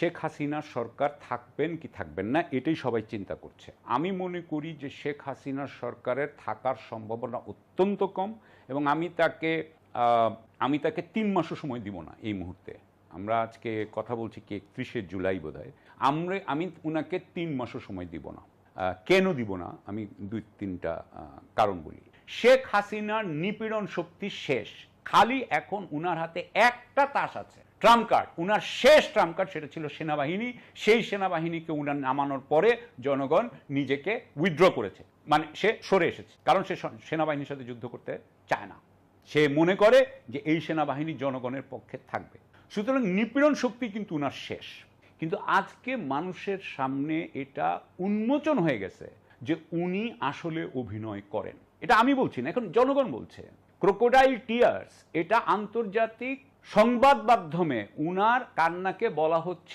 শেখ হাসিনার সরকার থাকবেন কি থাকবেন না এটাই সবাই চিন্তা করছে। আমি মনে করি যে শেখ হাসিনার সরকারের থাকার সম্ভাবনা অত্যন্ত কম এবং আমি তাকে 3 মাসও সময় দিব না এই মুহূর্তে। আমরা আজকে কথা বলছি কি 31শে জুলাই বোধহয়। আমি উনাকে 3 মাসও সময় দিব না। কেন দিব না আমি 2-3টা কারণ বলি। শেখ হাসিনার নিপীড়ন শক্তি শেষ, খালি এখন উনার হাতে একটা তাস আছে, ট্রাম্প কার্ড, উনার শেষ ট্রাম্প কার্ড, সেটা ছিল সেনাবাহিনী। সেই সেনাবাহিনীকে উনার নামানোর পরে জনগণ নিজেকে উইথড্র করেছে, মানে সে সরে এসেছে, কারণ সে সেনাবাহিনীর সাথে যুদ্ধ করতে চায় না। সে মনে করে যে এই সেনাবাহিনী জনগণের পক্ষে থাকবে। সুতরাং নিপীড়ন শক্তি কিন্তু উনার শেষ। কিন্তু আজকে মানুষের সামনে এটা উন্মোচন হয়ে গেছে যে উনি আসলে অভিনয় করেন। এটা আমি বলছি না, এখন জনগণ বলছে। ক্রোকোডাইল টিয়ার্স, এটা আন্তর্জাতিক সংবাদ মাধ্যমে উনার কান্নাকে বলা হচ্ছে